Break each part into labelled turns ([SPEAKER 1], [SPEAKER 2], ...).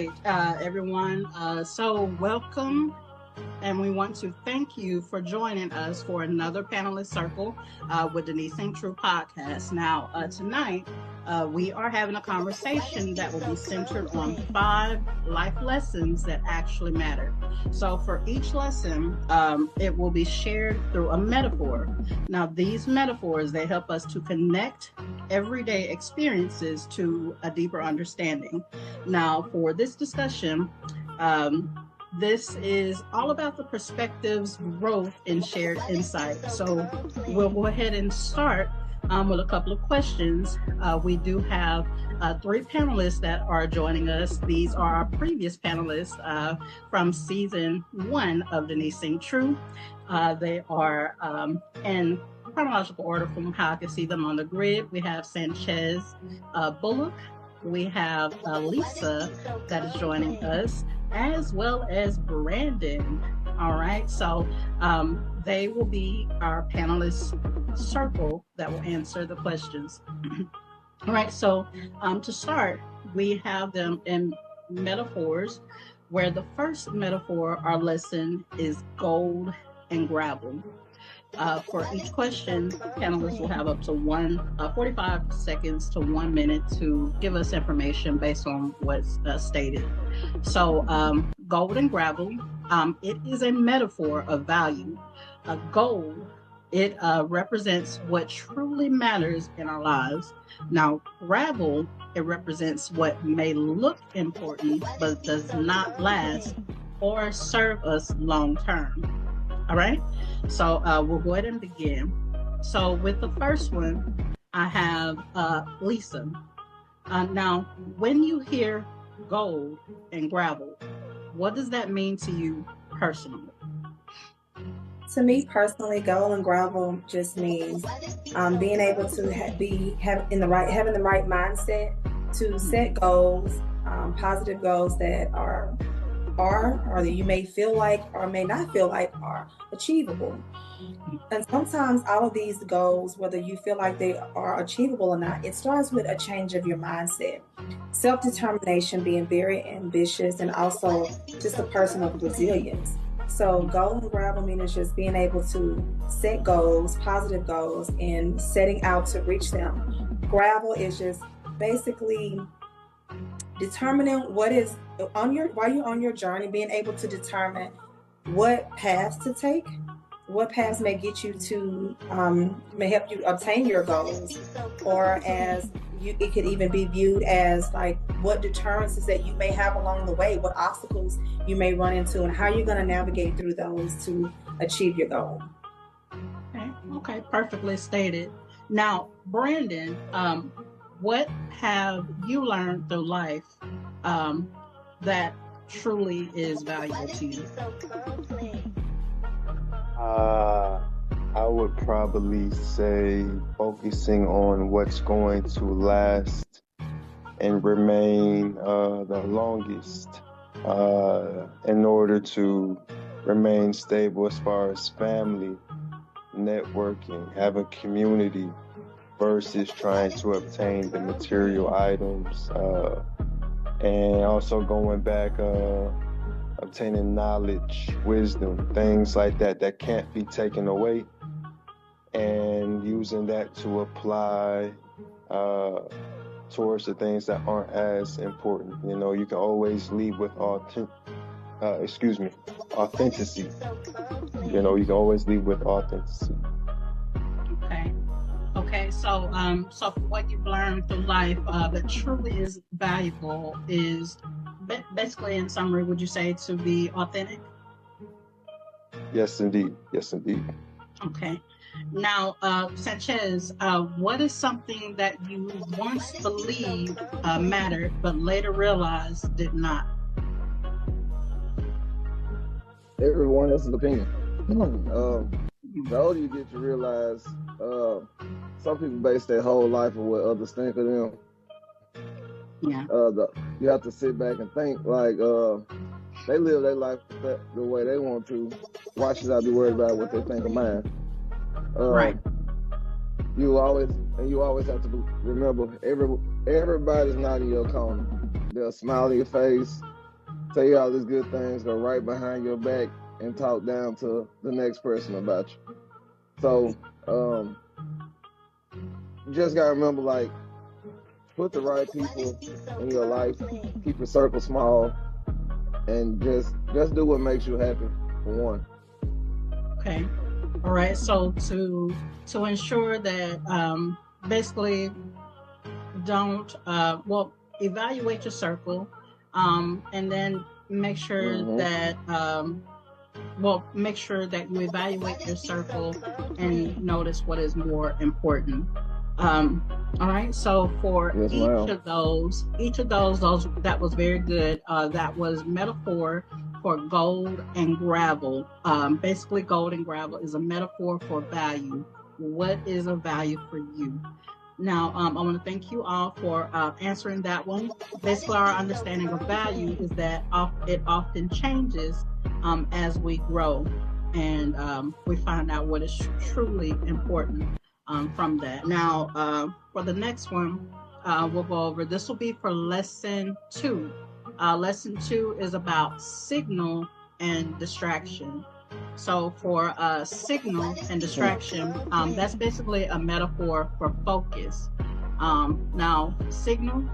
[SPEAKER 1] right, everyone. So welcome. And we want to thank you for joining us for another panelist circle with Deniese IncTRU Podcast. Now, tonight, we are having a conversation that will be centered on 5 life lessons that actually matter. So for each lesson, it will be shared through a metaphor. Now, these metaphors, they help us to connect everyday experiences to a deeper understanding. Now, for this discussion, this is all about the perspectives, growth, and shared insight. So we'll go ahead and start with a couple of questions. We do have 3 panelists that are joining us. These are our previous panelists from season 1 of Deniese IncTRU. They are in chronological order from how I can see them on the grid. We have Sanchez Bullock. We have Lisa that is joining us, as well as Brandon. All right, so they will be our panelist circle that will answer the questions. All right, so to start, we have them in metaphors, where the first metaphor, our lesson, is gold and gravel. For each question, panelists will have up to 45 seconds to 1 minute to give us information based on what's stated. So gold and gravel, it is a metaphor of value. Gold, it represents what truly matters in our lives. Now, gravel, it represents what may look important but does not last or serve us long term. All right, so we'll go ahead and begin. So with the first one, I have Lisa. Now, when you hear gold and gravel, what does that mean to you personally?
[SPEAKER 2] To me personally, gold and gravel just means being able to having the right mindset to set goals, positive goals that are or that you may feel like or may not feel like are achievable. And sometimes all of these goals, whether you feel like they are achievable or not, it starts with a change of your mindset. Self-determination, being very ambitious, and also just a person of resilience. So gold and gravel means just being able to set goals, positive goals, and setting out to reach them. Gravel is just basically determining what is while you're on your journey, being able to determine what paths to take, what paths may get you to, may help you obtain your goals, or it could even be viewed as like what deterrences that you may have along the way, what obstacles you may run into, and how you're going to navigate through those to achieve your goal.
[SPEAKER 1] Okay, perfectly stated. Now, Brandon, what have you learned through life that truly is valuable to you?
[SPEAKER 3] I would probably say focusing on what's going to last and remain the longest in order to remain stable as far as family, networking, having community, versus trying to obtain the material items, and also going back, obtaining knowledge, wisdom, things like that can't be taken away, and using that to apply towards the things that aren't as important. You know, you can always lead with authenticity. You know, you can always lead with authenticity.
[SPEAKER 1] Okay, so what you've learned through life that truly is valuable is basically, in summary, would you say to be authentic?
[SPEAKER 3] Yes, indeed.
[SPEAKER 1] Okay. Now, Sanchez, what is something that you once believed mattered, but later realized did not?
[SPEAKER 4] Everyone else's opinion. The older you get, you realize some people base their whole life on what others think of them.
[SPEAKER 1] Yeah.
[SPEAKER 4] You have to sit back and think like they live their life the way they want to. Why should I be worried about what they think of mine?
[SPEAKER 1] Right.
[SPEAKER 4] You always have to remember everybody's not in your corner. they'll smile in your face, tell you all these good things, go right behind your back and talk down to the next person about you. So you just gotta remember, like, put the right people in your life, keep your circle small, and just do what makes you happy, for one.
[SPEAKER 1] Okay. All right. So to ensure that basically don't evaluate your circle, and then make sure that make sure that you evaluate your circle and notice what is more important. All right. So for each of those, that was very good. That was metaphor for gold and gravel. Basically, gold and gravel is a metaphor for value. What is a value for you? Now, I want to thank you all for answering that one. Basically, our understanding of value is that it often changes as we grow, and we find out what is truly important from that. Now, for the next one, we'll go over. This will be for lesson 2. Lesson 2 is about signal and distraction. So for signal and distraction, that's basically a metaphor for focus. Now, signal,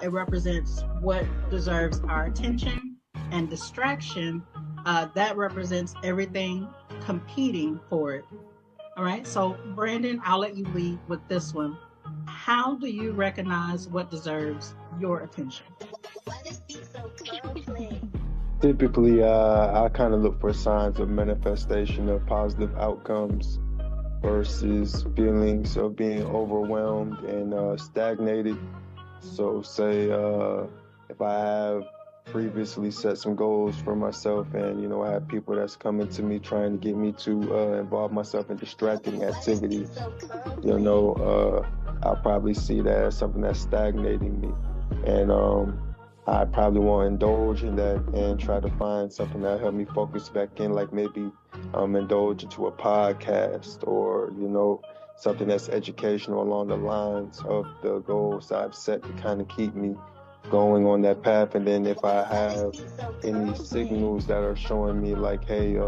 [SPEAKER 1] it represents what deserves our attention, and distraction, that represents everything competing for it. All right, so Brandon, I'll let you lead with this one. How do you recognize what deserves your attention?
[SPEAKER 3] Typically, I kind of look for signs of manifestation of positive outcomes versus feelings of being overwhelmed and stagnated. So say if I have previously set some goals for myself, and I have people that's coming to me trying to get me to involve myself in distracting activities, I'll probably see that as something that's stagnating me, and I probably won't indulge in that and try to find something that'll help me focus back in, like maybe indulge into a podcast or something that's educational along the lines of the goals I've set to kind of keep me going on that path. And then if I have any signals that are showing me like, hey,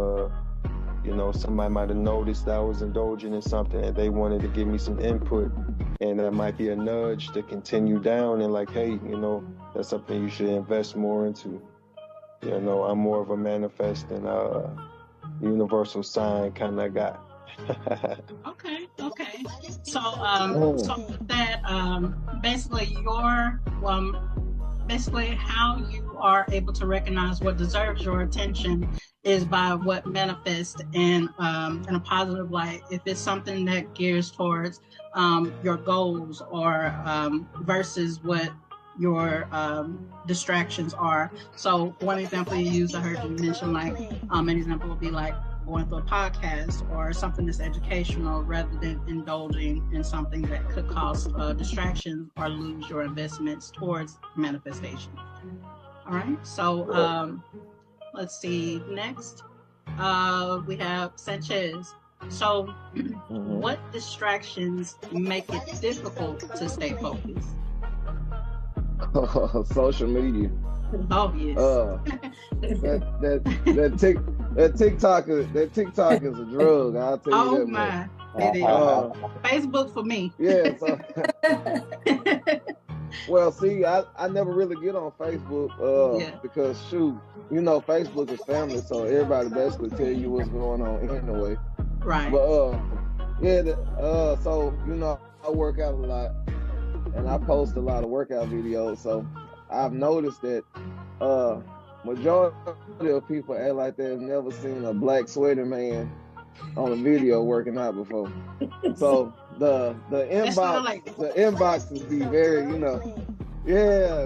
[SPEAKER 3] somebody might have noticed that I was indulging in something and they wanted to give me some input, and that might be a nudge to continue down and like, hey, that's something you should invest more into. I'm more of a manifest and universal sign kind of guy.
[SPEAKER 1] Okay. So with that, basically how you are able to recognize what deserves your attention is by what manifests in a positive light. If it's something that gears towards your goals or versus what your distractions are. So one example you used, I heard you mention, like an example would be like going through a podcast or something that's educational rather than indulging in something that could cause distractions or lose your investments towards manifestation. All right, so let's see. Next, we have Sanchez. So what distractions make it difficult to stay focused?
[SPEAKER 4] Social media.
[SPEAKER 1] Oh yes.
[SPEAKER 4] That TikTok is a drug. I'll tell you that.
[SPEAKER 1] Oh my, it is. Facebook for me.
[SPEAKER 4] Yeah. So, well, see, I never really get on Facebook because Facebook is family, so everybody basically tell you what's going on anyway.
[SPEAKER 1] Right.
[SPEAKER 4] But so I work out a lot and I post a lot of workout videos, so I've noticed that majority of people act like they've never seen a black sweaty man on a video working out before. So the inboxes be very,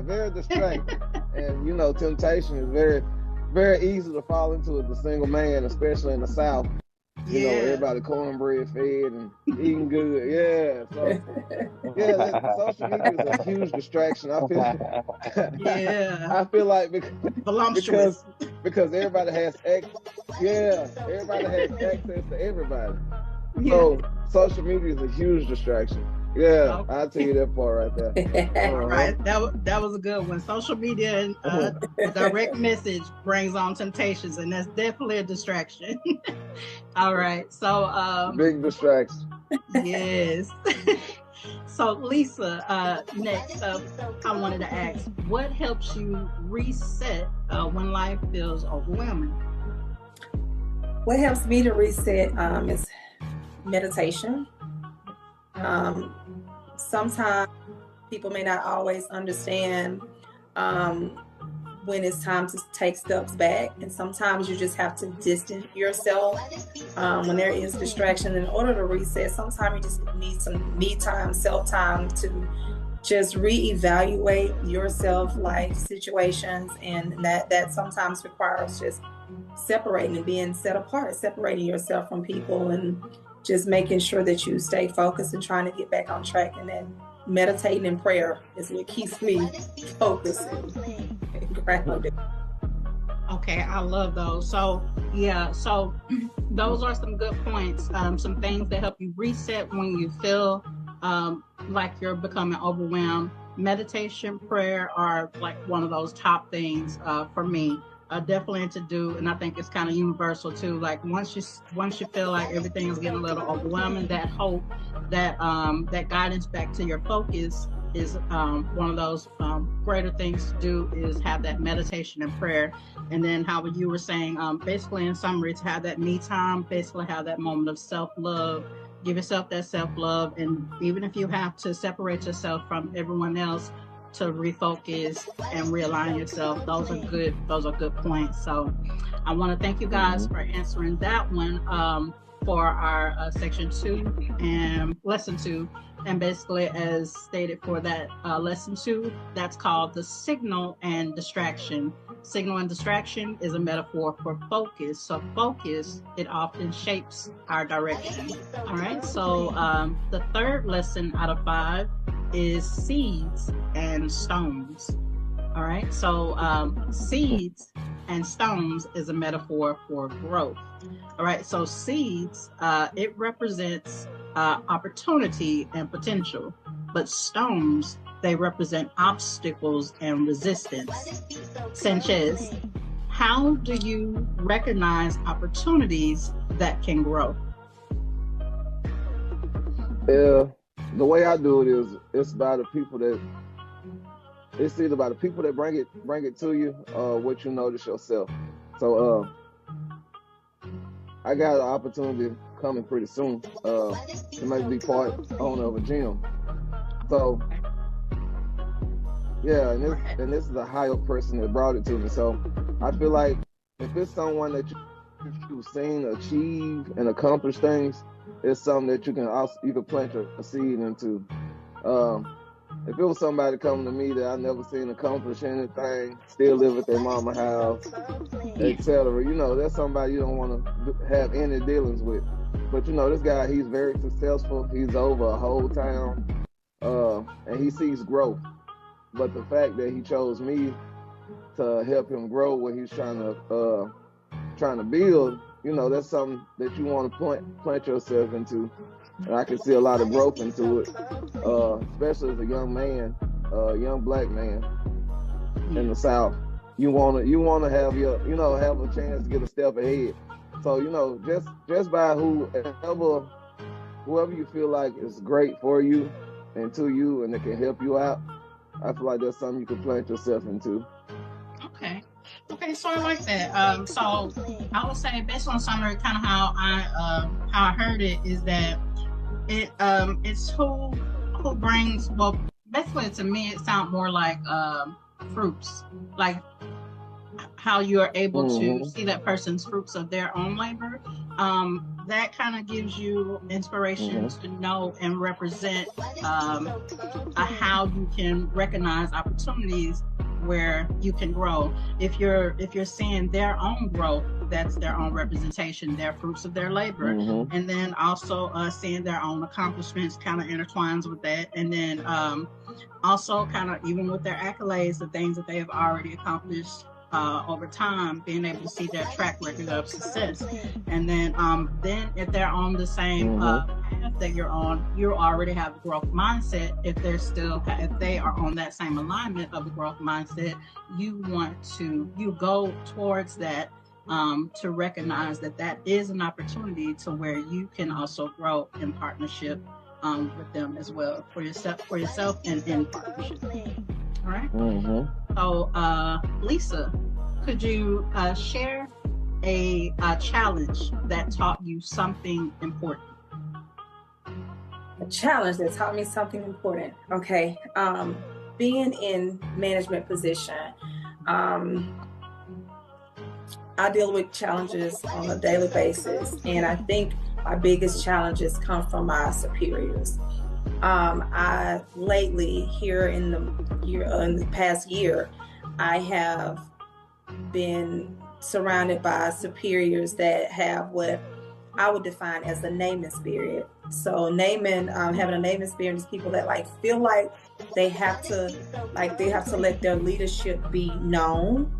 [SPEAKER 4] very distracting. And temptation is very, very easy to fall into as a single man, especially in the South. Everybody cornbread fed and eating good. Yeah. So social media is a huge distraction. I feel like because everybody has everybody has access to everybody. So social media is a huge distraction. Yeah,
[SPEAKER 1] So,
[SPEAKER 4] I'll tell you that part right there.
[SPEAKER 1] all right, that was a good one. Social media and a direct message brings on temptations, and that's definitely a distraction. All right, so
[SPEAKER 4] Big distraction.
[SPEAKER 1] yes. So Lisa, next up, I wanted to ask, what helps you reset when life feels overwhelming?
[SPEAKER 2] What helps me to reset is meditation. Sometimes people may not always understand when it's time to take steps back, and sometimes you just have to distance yourself when there is distraction. In order to reset, sometimes you just need some me time, self time, to just reevaluate yourself, life situations, and that sometimes requires just separating and being set apart, separating yourself from people, and just making sure that you stay focused and trying to get back on track. And then meditating and prayer is what keeps me focused and grounded.
[SPEAKER 1] Okay, I love those. So yeah, so those are some good points. Some things that help you reset when you feel like you're becoming overwhelmed. Meditation, prayer are like one of those top things for me. Definitely to do, and I think it's kind of universal too. Like once you feel like everything is getting a little overwhelming, that hope, that guidance back to your focus is one of those greater things to do, is have that meditation and prayer. And then how you were saying, basically in summary, to have that me time, basically have that moment of self-love, give yourself that self-love. And even if you have to separate yourself from everyone else to refocus and realign yourself, those are good points. So I want to thank you guys for answering that one for our section 2 and lesson 2. And basically, as stated for that lesson 2, that's called the signal and distraction. Signal and distraction is a metaphor for focus. So focus, it often shapes our direction. All right, so the third lesson out of 5 is seeds and stones. All right, so seeds and stones is a metaphor for growth. All right, so seeds, it represents opportunity and potential, but stones, they represent obstacles and resistance. Sanchez, how do you recognize opportunities that can grow?
[SPEAKER 4] Yeah, the way I do it is it's by the people that, it's either by the people that bring it to you, what you notice yourself. So I got an opportunity coming pretty soon to maybe be part owner of a gym. So yeah, and this is a higher person that brought it to me. So I feel like if it's someone that you've seen achieve and accomplish things, it's something that you can plant a seed into. If it was somebody coming to me that I never seen accomplish anything, still live at their mama house, etc., that's somebody you don't want to have any dealings with. But this guy, he's very successful. He's over a whole town, and he sees growth. But the fact that he chose me to help him grow what he's trying to build, that's something that you want to plant yourself into. And I can see a lot of growth into it, especially as a young man, young black man in the South. You want to have have a chance to get a step ahead. So just by whoever you feel like is great for you and to you, and it can help you out, I feel like that's something you can plant yourself into.
[SPEAKER 1] Okay, so I like that. So I would say, based on summary, kind of how I heard it, is that it's who brings, well, basically to me it sounds more like fruits, like how you are able to see that person's fruits of their own labor. That kind of gives you inspiration to know and represent how you can recognize opportunities where you can grow. If you're seeing their own growth, that's their own representation, their fruits of their labor. And then also seeing their own accomplishments kind of intertwines with that. And then also kind of even with their accolades, the things that they have already accomplished over time, being able to see their track record of success. And then if they're on the same path that you're on, you already have a growth mindset. If they are on that same alignment of the growth mindset, you go towards that, to recognize that is an opportunity to where you can also grow in partnership with them as well, for yourself and in partnership. All right. So Lisa, could you share a challenge that taught you something important?
[SPEAKER 2] A challenge that taught me something important. Okay. Being in management position, I deal with challenges on a daily basis, and I think my biggest challenges come from my superiors. I lately, here in the past year, I have been surrounded by superiors that have what I would define as a naming spirit. So having a naming spirit is people that feel like they have to let their leadership be known.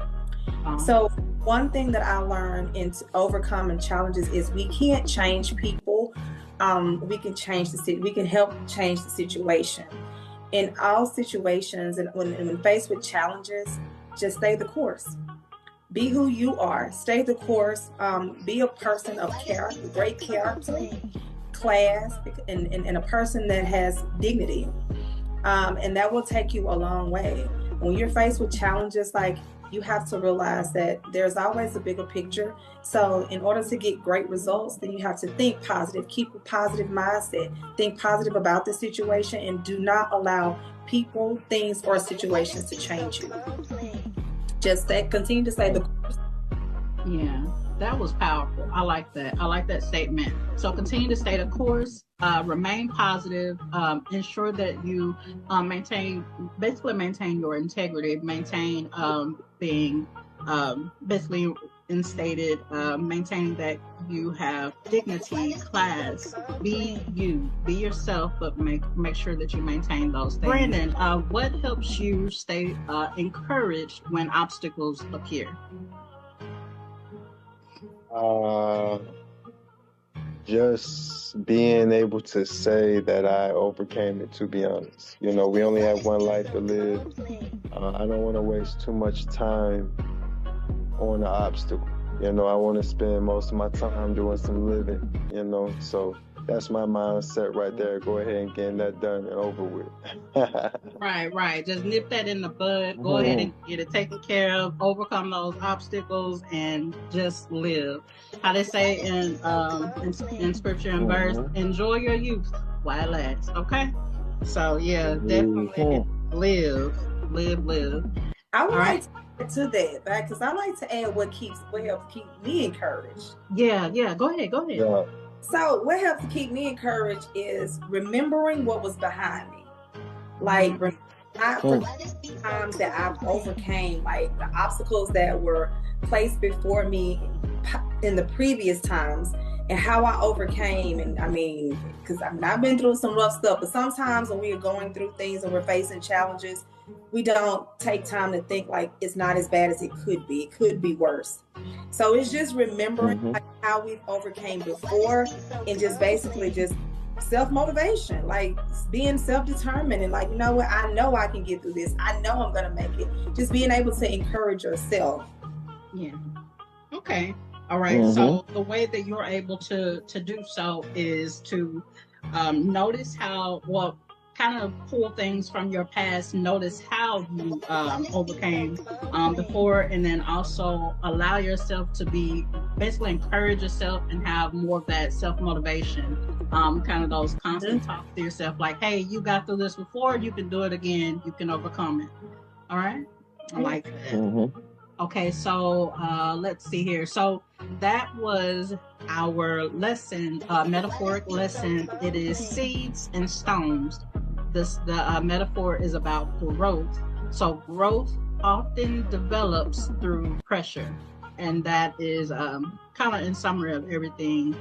[SPEAKER 2] So one thing that I learned in overcoming challenges is we can't change people. We can help change the situation. In all situations, and when faced with challenges, just stay the course. Be who you are. Stay the course. Be a person of character, great character, class, and a person that has dignity. And that will take you a long way. When you're faced with challenges, you have to realize that there's always a bigger picture. So in order to get great results, then you have to think positive, keep a positive mindset, think positive about the situation, and do not allow people, things, or situations to change you. Just continue to stay the course.
[SPEAKER 1] Yeah, that was powerful. I like that. I like that statement. So continue to stay the course, remain positive, ensure that you maintain your integrity, maintain being basically instated, maintaining that you have dignity, class, be yourself, but make sure that you maintain those things. Brandon, what helps you stay encouraged when obstacles appear?
[SPEAKER 3] Just being able to say that I overcame it, to be honest. We only have one life to live. I don't want to waste too much time on an obstacle. I want to spend most of my time doing some living, so that's my mindset right there. Go ahead and get that done and over with.
[SPEAKER 1] Right. Just nip that in the bud. Go ahead and get it taken care of, overcome those obstacles, and just live. How they say in scripture and verse, enjoy your youth while it lasts. Okay? So yeah, definitely live.
[SPEAKER 2] I would like to add to that, because I like to add what helps keep me encouraged.
[SPEAKER 1] Yeah. Go ahead.
[SPEAKER 3] Yeah.
[SPEAKER 2] So what helps to keep me encouraged is remembering what was behind me. For times that I've overcame, the obstacles that were placed before me in the previous times, and how I overcame. And because I've been through some rough stuff, but sometimes when we are going through things and we're facing challenges, we don't take time to think it's not as bad as it could be. It could be worse. So it's just remembering how we've overcame before, and just basically just self-motivation, being self-determined, and you know what, I know I can get through this. I know I'm going to make it. Just being able to encourage yourself.
[SPEAKER 1] Yeah. Okay. All right. So the way that you're able to do so is to notice kind of pull things from your past, notice how you overcame before, and then also allow yourself to basically encourage yourself and have more of that self-motivation, kind of those constant talks to yourself, hey, you got through this before, you can do it again, you can overcome it. All right? I like that. Okay, so let's see here. So that was our lesson, metaphoric lesson. It is seeds and stones. The metaphor is about growth. So growth often develops through pressure, and that is kind of in summary of everything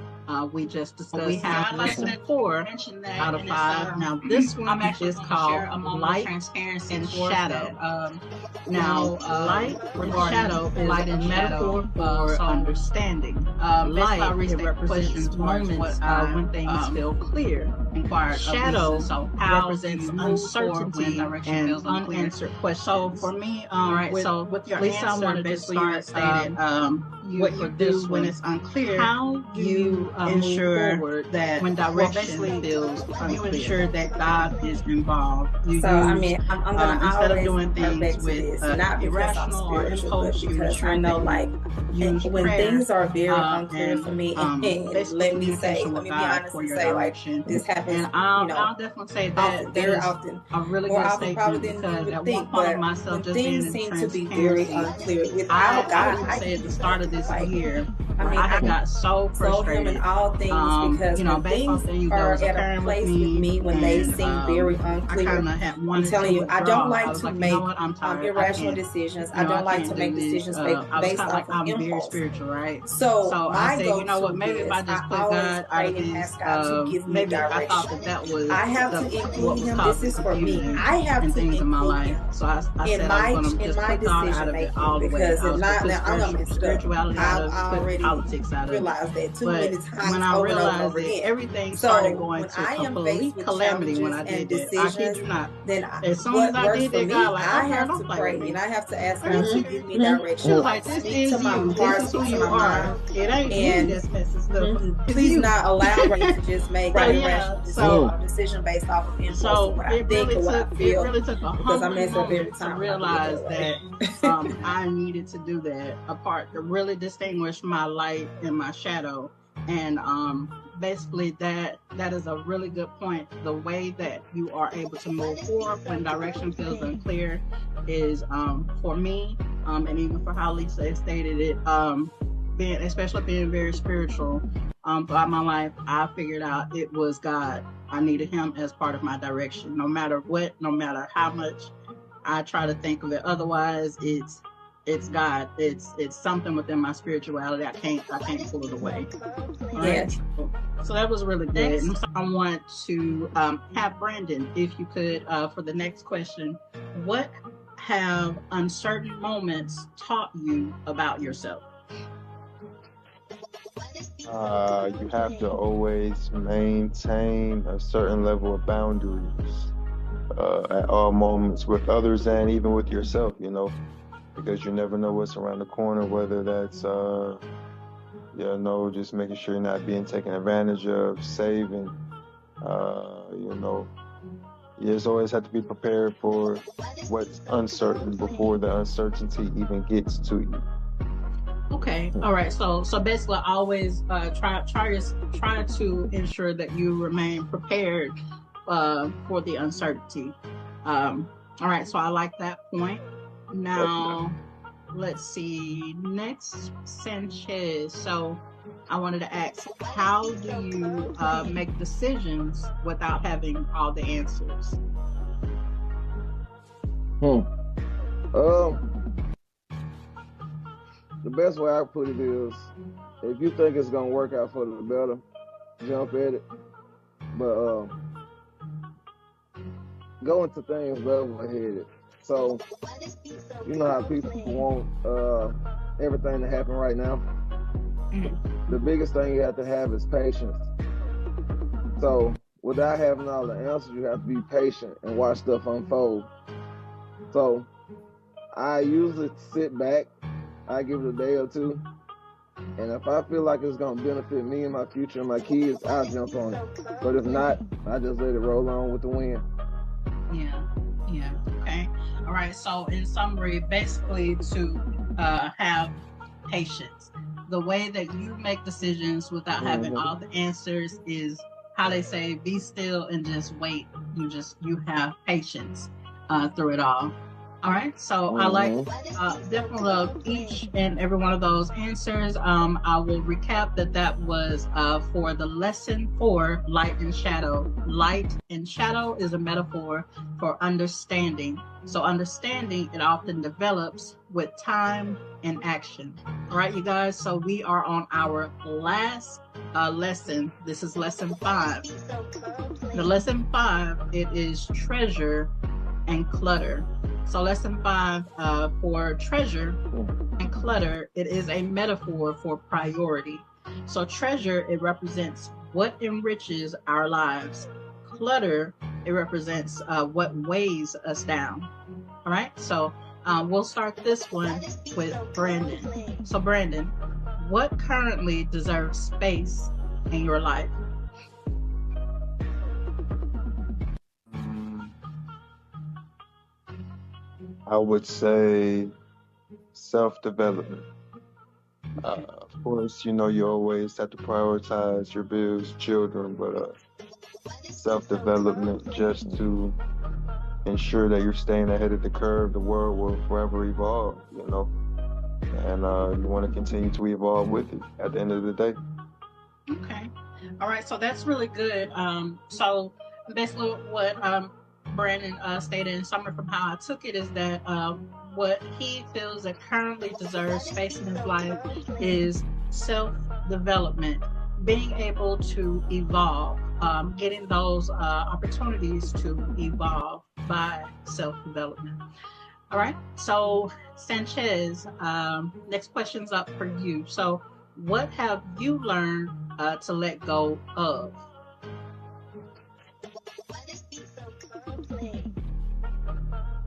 [SPEAKER 1] we just discussed. We have lesson 4 out of 5. Now this one is called light and shadow. Now light and shadow is a metaphor for understanding. Light, it represents moments when things feel clear. Shadow represents uncertainty and unanswered questions. So for me, with your Lisa, answer, I wanted to start stated what you do when it's unclear. How do you ensure forward that when direction feels unclear, you ensure that God is involved? You
[SPEAKER 2] so
[SPEAKER 1] use,
[SPEAKER 2] I mean, I'm gonna
[SPEAKER 1] instead of
[SPEAKER 2] always
[SPEAKER 1] doing things with
[SPEAKER 2] this, not because
[SPEAKER 1] irrational
[SPEAKER 2] I'm
[SPEAKER 1] or
[SPEAKER 2] spiritual,
[SPEAKER 1] impulse,
[SPEAKER 2] but because I know, like, when things are very unclear for me, and let me be honest and say, like, this happens,
[SPEAKER 1] and I'll definitely say that
[SPEAKER 2] very often,
[SPEAKER 1] a really
[SPEAKER 2] more
[SPEAKER 1] good
[SPEAKER 2] often
[SPEAKER 1] statement,
[SPEAKER 2] probably than
[SPEAKER 1] because
[SPEAKER 2] you would
[SPEAKER 1] at
[SPEAKER 2] think.
[SPEAKER 1] one point
[SPEAKER 2] But
[SPEAKER 1] of myself
[SPEAKER 2] when
[SPEAKER 1] just being
[SPEAKER 2] things
[SPEAKER 1] in
[SPEAKER 2] seem to be very
[SPEAKER 1] transparency,
[SPEAKER 2] unclear without God,
[SPEAKER 1] I would say at the start of this year,
[SPEAKER 2] I mean,
[SPEAKER 1] I had got so frustrated.
[SPEAKER 2] Him in all things, because
[SPEAKER 1] you know,
[SPEAKER 2] when things
[SPEAKER 1] things
[SPEAKER 2] are at a place with me, when they seem very unclear, I'm telling you, I don't like to make irrational decisions. I don't like to make decisions based off of
[SPEAKER 1] I'm very
[SPEAKER 2] impulse.
[SPEAKER 1] spiritual, right?
[SPEAKER 2] So
[SPEAKER 1] I said, you know what,
[SPEAKER 2] go-to
[SPEAKER 1] maybe if I
[SPEAKER 2] is
[SPEAKER 1] just put
[SPEAKER 2] always
[SPEAKER 1] God out
[SPEAKER 2] pray
[SPEAKER 1] of
[SPEAKER 2] and
[SPEAKER 1] this,
[SPEAKER 2] ask God to give me
[SPEAKER 1] maybe I
[SPEAKER 2] direction.
[SPEAKER 1] thought that was
[SPEAKER 2] I have to
[SPEAKER 1] what
[SPEAKER 2] include
[SPEAKER 1] was
[SPEAKER 2] him. This
[SPEAKER 1] causing
[SPEAKER 2] is for me.
[SPEAKER 1] confusion
[SPEAKER 2] I have
[SPEAKER 1] and
[SPEAKER 2] to
[SPEAKER 1] things in my
[SPEAKER 2] include
[SPEAKER 1] life.
[SPEAKER 2] him
[SPEAKER 1] So I said I was going to just put God out of it all the way.
[SPEAKER 2] because
[SPEAKER 1] I was
[SPEAKER 2] if
[SPEAKER 1] going
[SPEAKER 2] not,
[SPEAKER 1] to
[SPEAKER 2] now I'm gonna
[SPEAKER 1] put
[SPEAKER 2] mess it up.
[SPEAKER 1] spirituality out of it,
[SPEAKER 2] I
[SPEAKER 1] put
[SPEAKER 2] already
[SPEAKER 1] politics out of it.
[SPEAKER 2] realized that too
[SPEAKER 1] But
[SPEAKER 2] many times
[SPEAKER 1] when I
[SPEAKER 2] over and
[SPEAKER 1] realized
[SPEAKER 2] over
[SPEAKER 1] that
[SPEAKER 2] again.
[SPEAKER 1] everything
[SPEAKER 2] So
[SPEAKER 1] started going
[SPEAKER 2] when
[SPEAKER 1] to
[SPEAKER 2] I am
[SPEAKER 1] complete
[SPEAKER 2] faced with
[SPEAKER 1] calamity when I
[SPEAKER 2] challenges and
[SPEAKER 1] did that, I kid
[SPEAKER 2] decisions,
[SPEAKER 1] you not.
[SPEAKER 2] then
[SPEAKER 1] As soon
[SPEAKER 2] what
[SPEAKER 1] as I
[SPEAKER 2] works
[SPEAKER 1] did
[SPEAKER 2] for
[SPEAKER 1] that,
[SPEAKER 2] me,
[SPEAKER 1] God, like,
[SPEAKER 2] I
[SPEAKER 1] oh, girl,
[SPEAKER 2] have
[SPEAKER 1] don't
[SPEAKER 2] to
[SPEAKER 1] play
[SPEAKER 2] pray
[SPEAKER 1] with me.
[SPEAKER 2] and I have to ask
[SPEAKER 1] Are
[SPEAKER 2] God
[SPEAKER 1] you
[SPEAKER 2] to give me direction.
[SPEAKER 1] She was like, this
[SPEAKER 2] Speak
[SPEAKER 1] is
[SPEAKER 2] to my
[SPEAKER 1] you.
[SPEAKER 2] heart,
[SPEAKER 1] This is who
[SPEAKER 2] speak to
[SPEAKER 1] you
[SPEAKER 2] my
[SPEAKER 1] are.
[SPEAKER 2] mind.
[SPEAKER 1] It ain't
[SPEAKER 2] And
[SPEAKER 1] me that's messing stuff up. It's
[SPEAKER 2] please
[SPEAKER 1] you.
[SPEAKER 2] not allow me to just make an irrational decision based off of impulse or what I think or what I feel.
[SPEAKER 1] It really took a
[SPEAKER 2] because I
[SPEAKER 1] humbling
[SPEAKER 2] mess up every
[SPEAKER 1] moment to
[SPEAKER 2] time
[SPEAKER 1] realize that I needed to do that, apart to really distinguish my light and my shadow. And basically that is a really good point. The way that you are able to move forward when direction feels unclear is for me, and even for how Lisa has stated it, especially being very spiritual throughout my life, I figured out it was God. I needed him as part of my direction, no matter what, no matter how much I try to think of it otherwise. It's God. It's something within my spirituality. I can't pull it away. Right? So that was really good. And so I want to have Brandon, if you could, for the next question, what have uncertain moments taught you about yourself?
[SPEAKER 3] You have to always maintain a certain level of boundaries at all moments with others and even with yourself, you know, because you never know what's around the corner, whether that's, just making sure you're not being taken advantage of, saving, you just always have to be prepared for what's uncertain before the uncertainty even gets to you.
[SPEAKER 1] Okay. All right. So basically, always try to ensure that you remain prepared for the uncertainty. All right. So I like that point. Now, let's see. Next, Sanchez. So I wanted to ask, how do you make decisions without having all the answers?
[SPEAKER 4] The best way I put it is, if you think it's gonna work out for the better, jump at it. But go into things level-headed. So you know how people want everything to happen right now. The biggest thing you have to have is patience. So without having all the answers, you have to be patient and watch stuff unfold. So I usually sit back, I give it a day or two, and if I feel like it's gonna benefit me and my future and my kids, I'll jump on it. But if not, I just let it roll on with the wind.
[SPEAKER 1] Yeah. Okay. All right. So in summary, basically to have patience. The way that you make decisions without having all the answers is how they say, be still and just wait. You have patience through it all. All right, so I like definitely love each and every one of those answers. I will recap that was for the lesson 4, light and shadow. Light and shadow is a metaphor for understanding. So understanding, it often develops with time and action. All right, you guys, so we are on our last lesson. This is lesson 5. The lesson 5, it is treasure and clutter. So lesson 5 for treasure and clutter, it is a metaphor for priority. So treasure, it represents what enriches our lives. Clutter, it represents what weighs us down. All right, so we'll start this one with Brandon. So Brandon, what currently deserves space in your life?
[SPEAKER 3] I would say self-development. Of course, you always have to prioritize your bills, children, but self-development just to ensure that you're staying ahead of the curve. The world will forever evolve, and you want to continue to evolve with it at the end of the day.
[SPEAKER 1] Okay. All right. So that's really good. So basically what Brandon stated in summary from how I took it is that what he feels that currently deserves space in his life is self-development, being able to evolve, getting those opportunities to evolve by self-development. All right. So Sanchez, next question's up for you. So what have you learned to let go of?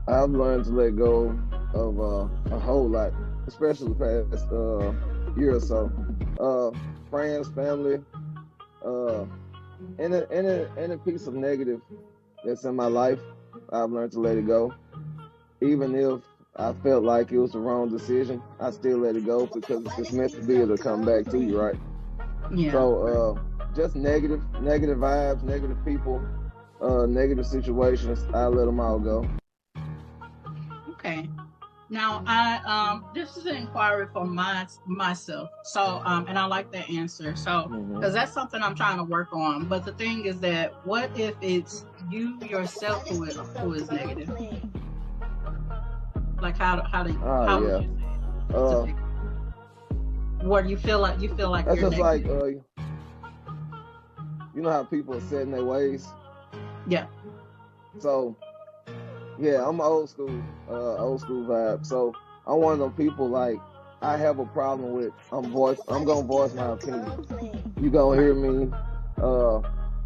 [SPEAKER 4] I've learned to let go of a whole lot, especially the past year or so. Friends, family, any piece of negative that's in my life, I've learned to let it go. Even if I felt like it was the wrong decision, I still let it go because it's meant to be able to come back to you, right?
[SPEAKER 1] Yeah.
[SPEAKER 4] So just negative vibes, negative people, negative situations, I let them all go.
[SPEAKER 1] Okay. Now this is an inquiry for myself. So and I like that answer. So because that's something I'm trying to work on. But the thing is that what if it's you yourself who is negative? Like how would you say? Where you feel like
[SPEAKER 4] that's
[SPEAKER 1] you're
[SPEAKER 4] just
[SPEAKER 1] negative?
[SPEAKER 4] like you know how people are set in their ways.
[SPEAKER 1] Yeah.
[SPEAKER 4] So yeah, I'm old school vibe. So I'm one of them people like I have a problem with I'm gonna voice my opinion. You gonna hear me,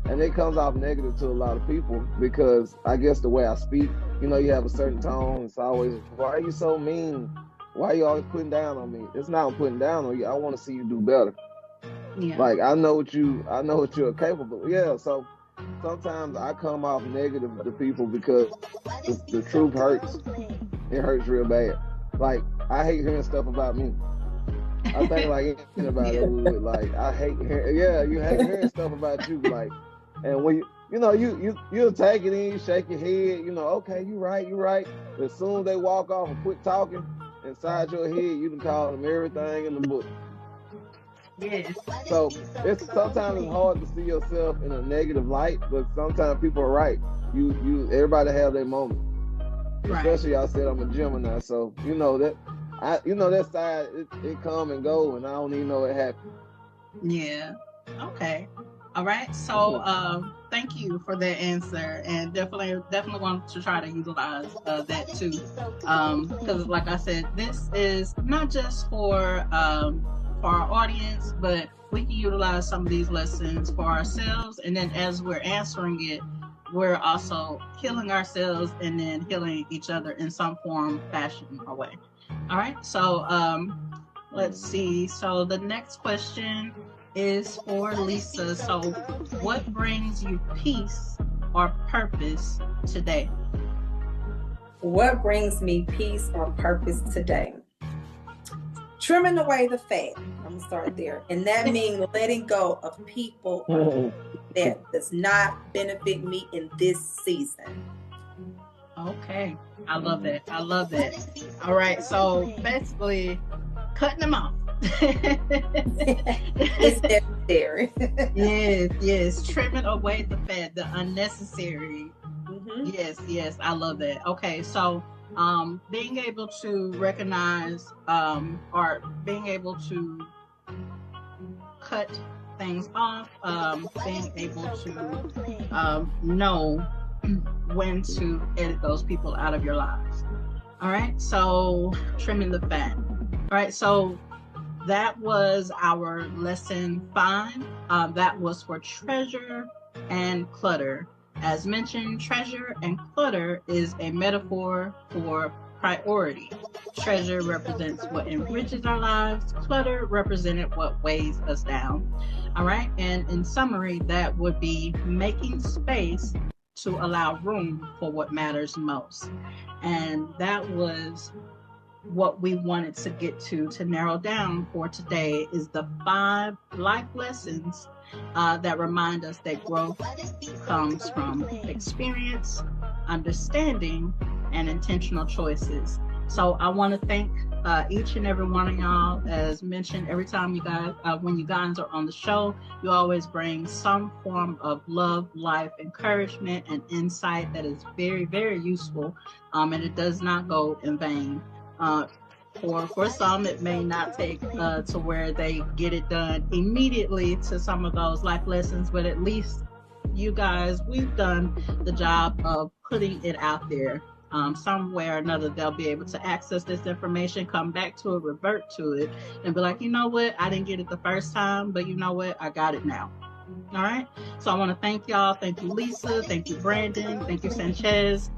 [SPEAKER 4] and it comes off negative to a lot of people because I guess the way I speak, you have a certain tone. It's always, why are you so mean? Why are you always putting down on me? It's not I'm putting down on you. I want to see you do better.
[SPEAKER 1] Yeah.
[SPEAKER 4] Like I know what you're capable. Yeah. So sometimes I come off negative to people because the truth hurts. It hurts real bad. Like I hate hearing stuff about me. I think like anybody would. Like I hate hearing. Yeah, you hate hearing stuff about you. Like, and when you'll take it in, you shake your head. Okay, you're right. But as soon as they walk off and quit talking, inside your head, you can call them everything in the book.
[SPEAKER 1] Yes.
[SPEAKER 4] So sometimes it's hard to see yourself in a negative light, but sometimes people are right. Everybody have their moment. Right. Especially I said I'm a Gemini, so that side it come and go, and I don't even know it happened.
[SPEAKER 1] Yeah. Okay. All right. So thank you for that answer, and definitely want to try to utilize that too, because like I said, this is not just for our audience, but we can utilize some of these lessons for ourselves, and then as we're answering it, we're also healing ourselves and then healing each other in some form, fashion, or way. All right. So let's see. So the next question is for Lisa. So what brings you peace or purpose today?
[SPEAKER 2] What brings me peace or purpose today? Trimming away the fat. I'm gonna start there, and that means letting go of people that does not benefit me in this season.
[SPEAKER 1] Okay. I love that. I love that. All right. So basically, cutting them off.
[SPEAKER 2] It's necessary.
[SPEAKER 1] Yes. Trimming away the fat, the unnecessary. Yes. I love that. Okay. So, being able to recognize, or being able to cut things off, being able to know when to edit those people out of your lives. All right, so trimming the fat. All right, so that was our lesson 5. That was for treasure and clutter. As mentioned, treasure and clutter is a metaphor for priority. Treasure represents what enriches our lives. Clutter represented what weighs us down. All right, and in summary, that would be making space to allow room for what matters most. And that was what we wanted to get to narrow down for today is the 5 life lessons that remind us that growth comes from experience, understanding, and intentional choices. So I want to thank each and every one of y'all. As mentioned, every time you guys, when you guys are on the show, you always bring some form of love, life, encouragement, and insight that is very, very useful, and it does not go in vain. For some, it may not take to where they get it done immediately to some of those life lessons, but at least you guys, we've done the job of putting it out there. Some way or another, they'll be able to access this information, come back to it, revert to it, and be like, you know what, I didn't get it the first time, but you know what, I got it now. All right. So I want to thank y'all. Thank you, Lisa. Thank you, Brandon. Thank you, Sanchez,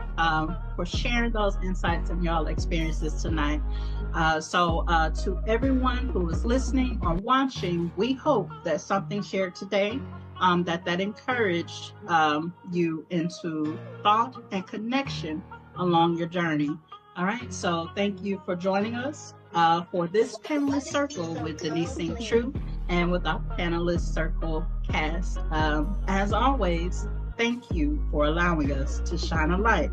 [SPEAKER 1] for sharing those insights and y'all experiences tonight. So to everyone who is listening or watching, we hope that something shared today that encouraged you into thought and connection along your journey. All right. So thank you for joining us for this panelist circle with Deniese IncTRU and with our panelist circle cast. As always, thank you for allowing us to shine a light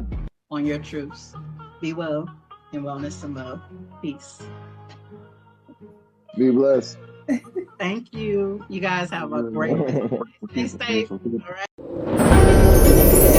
[SPEAKER 1] on your truths. Be well and wellness and love. Peace.
[SPEAKER 4] Be blessed.
[SPEAKER 1] Thank you. You guys have a great day. Stay safe. All right.